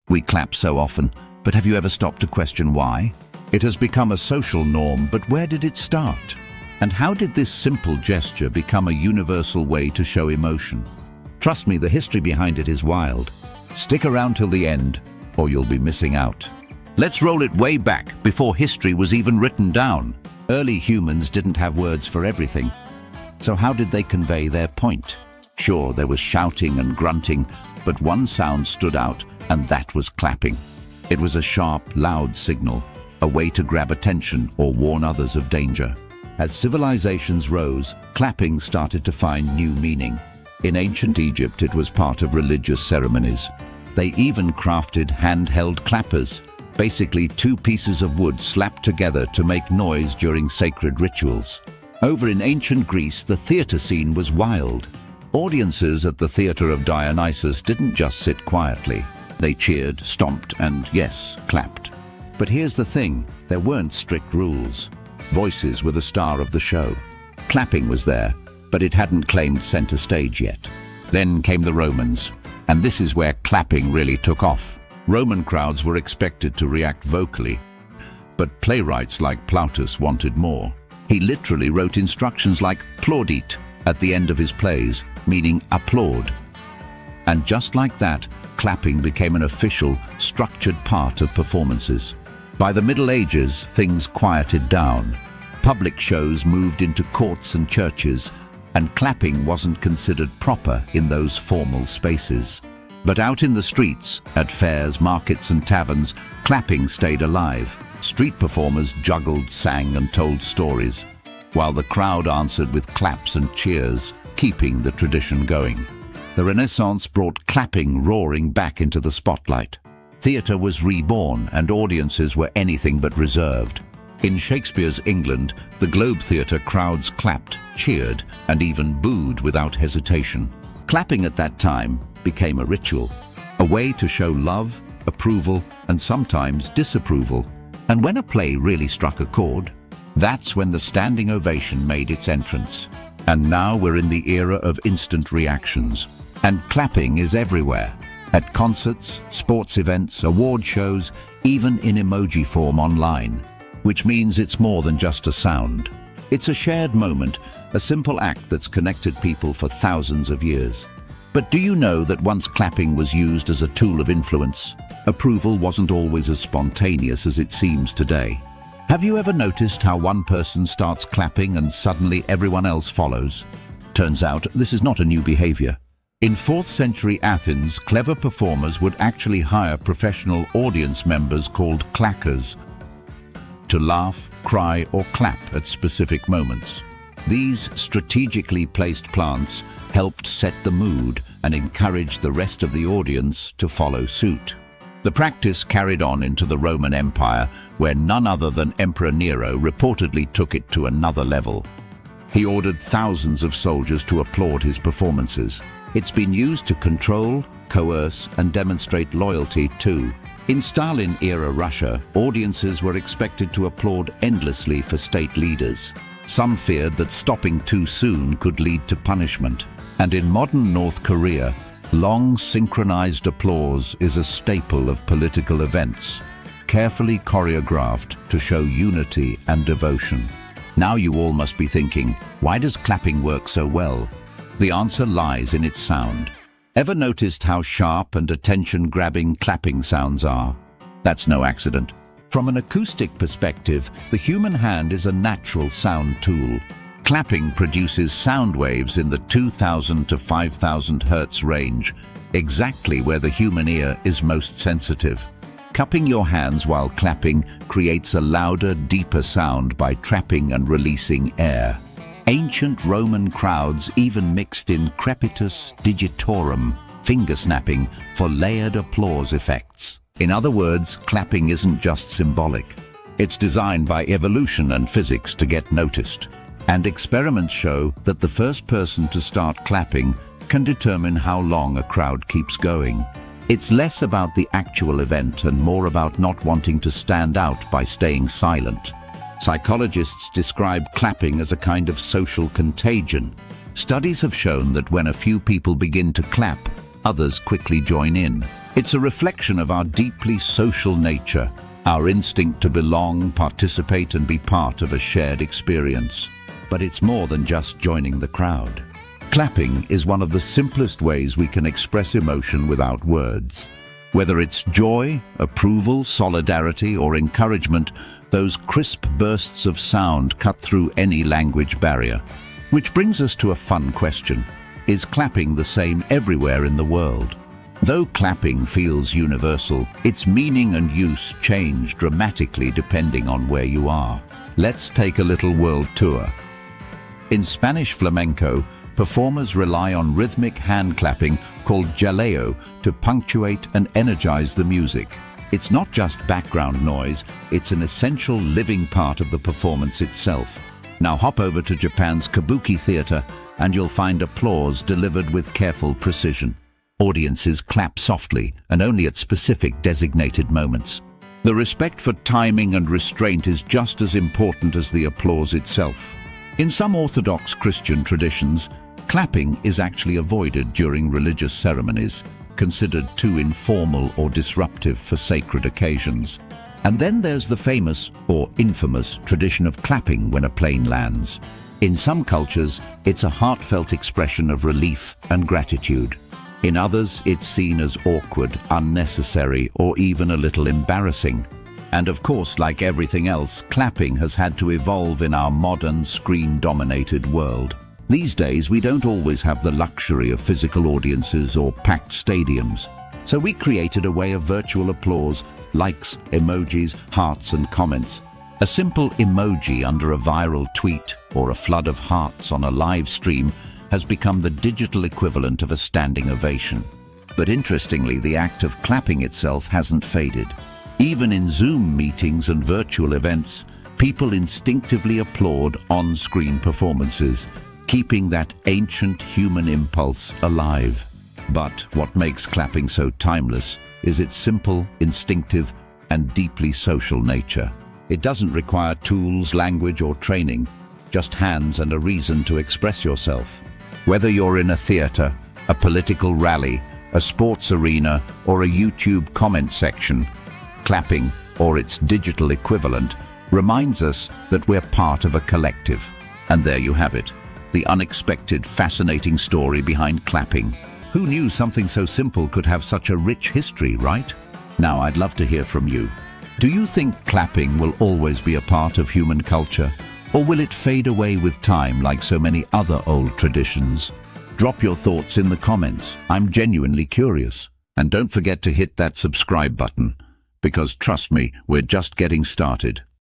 We clap so often, but have you ever stopped to question why? It has become a social norm, but where did it start? And how did this simple gesture become a universal way to show emotion? Trust me, the history behind it is wild. Stick around till the end, or you'll be missing out. Let's roll it way back, before history was even written down. Early humans didn't have words for everything. So how did they convey their point? Sure, there was shouting and grunting, but one sound stood out, and that was clapping. It was a sharp, loud signal, a way to grab attention or warn others of danger. As civilizations rose, clapping started to find new meaning. In ancient Egypt, it was part of religious ceremonies. They even crafted handheld clappers, basically two pieces of wood slapped together to make noise during sacred rituals. Over in ancient Greece, the theater scene was wild. Audiences at the theater of Dionysus didn't just sit quietly. They cheered, stomped, and yes, clapped. But here's the thing, there weren't strict rules. Voices were the star of the show. Clapping was there, but it hadn't claimed center stage yet. Then came the Romans, and this is where clapping really took off. Roman crowds were expected to react vocally, but playwrights like Plautus wanted more. He literally wrote instructions like plaudite at the end of his plays, meaning applaud. And just like that, clapping became an official, structured part of performances. By the Middle Ages, things quieted down. Public shows moved into courts and churches, and clapping wasn't considered proper in those formal spaces. But out in the streets, at fairs, markets and taverns, clapping stayed alive. Street performers juggled, sang and told stories, while the crowd answered with claps and cheers, keeping the tradition going. The Renaissance brought clapping roaring back into the spotlight. Theatre was reborn and audiences were anything but reserved. In Shakespeare's England, the Globe Theatre crowds clapped, cheered, and even booed without hesitation. Clapping at that time became a ritual, a way to show love, approval, and sometimes disapproval. And when a play really struck a chord, that's when the standing ovation made its entrance. And now we're in the era of instant reactions. And clapping is everywhere. At concerts, sports events, award shows, even in emoji form online. Which means it's more than just a sound. It's a shared moment, a simple act that's connected people for thousands of years. But do you know that once clapping was used as a tool of influence, approval wasn't always as spontaneous as it seems today? Have you ever noticed how one person starts clapping and suddenly everyone else follows? Turns out this is not a new behavior. In 4th century Athens, clever performers would actually hire professional audience members called clackers to laugh, cry, or clap at specific moments. These strategically placed plants helped set the mood and encouraged the rest of the audience to follow suit. The practice carried on into the Roman Empire, where none other than Emperor Nero reportedly took it to another level. He ordered thousands of soldiers to applaud his performances. It's been used to control, coerce, and demonstrate loyalty too. In Stalin-era Russia, audiences were expected to applaud endlessly for state leaders. Some feared that stopping too soon could lead to punishment. And in modern North Korea, long synchronized applause is a staple of political events, carefully choreographed to show unity and devotion. Now you all must be thinking, why does clapping work so well? The answer lies in its sound. Ever noticed how sharp and attention-grabbing clapping sounds are? That's no accident. From an acoustic perspective, the human hand is a natural sound tool. Clapping produces sound waves in the 2,000 to 5,000 hertz range, exactly where the human ear is most sensitive. Cupping your hands while clapping creates a louder, deeper sound by trapping and releasing air. Ancient Roman crowds even mixed in crepitus digitorum, finger snapping, for layered applause effects. In other words, clapping isn't just symbolic. It's designed by evolution and physics to get noticed. And experiments show that the first person to start clapping can determine how long a crowd keeps going. It's less about the actual event and more about not wanting to stand out by staying silent. Psychologists describe clapping as a kind of social contagion. Studies have shown that when a few people begin to clap, others quickly join in. It's a reflection of our deeply social nature, our instinct to belong, participate, and be part of a shared experience. But it's more than just joining the crowd. Clapping is one of the simplest ways we can express emotion without words. Whether it's joy, approval, solidarity, or encouragement, those crisp bursts of sound cut through any language barrier. Which brings us to a fun question. Is clapping the same everywhere in the world? Though clapping feels universal, its meaning and use change dramatically depending on where you are. Let's take a little world tour. In Spanish flamenco, performers rely on rhythmic hand clapping called jaleo to punctuate and energize the music. It's not just background noise, it's an essential living part of the performance itself. Now hop over to Japan's kabuki theater and you'll find applause delivered with careful precision. Audiences clap softly and only at specific designated moments. The respect for timing and restraint is just as important as the applause itself. In some Orthodox Christian traditions, clapping is actually avoided during religious ceremonies, considered too informal or disruptive for sacred occasions. And then there's the famous, or infamous, tradition of clapping when a plane lands. In some cultures, it's a heartfelt expression of relief and gratitude. In others, it's seen as awkward, unnecessary, or even a little embarrassing. And of course, like everything else, clapping has had to evolve in our modern, screen-dominated world. These days, we don't always have the luxury of physical audiences or packed stadiums. So we created a way of virtual applause, likes, emojis, hearts, and comments. A simple emoji under a viral tweet or a flood of hearts on a live stream has become the digital equivalent of a standing ovation. But interestingly, the act of clapping itself hasn't faded. Even in Zoom meetings and virtual events, people instinctively applaud on-screen performances, keeping that ancient human impulse alive. But what makes clapping so timeless is its simple, instinctive, and deeply social nature. It doesn't require tools, language, or training, just hands and a reason to express yourself. Whether you're in a theater, a political rally, a sports arena, or a YouTube comment section, clapping, or its digital equivalent, reminds us that we're part of a collective. And there you have it, the unexpected, fascinating story behind clapping. Who knew something so simple could have such a rich history, right? Now, I'd love to hear from you. Do you think clapping will always be a part of human culture? Or will it fade away with time like so many other old traditions? Drop your thoughts in the comments. I'm genuinely curious. And don't forget to hit that subscribe button, because trust me, we're just getting started.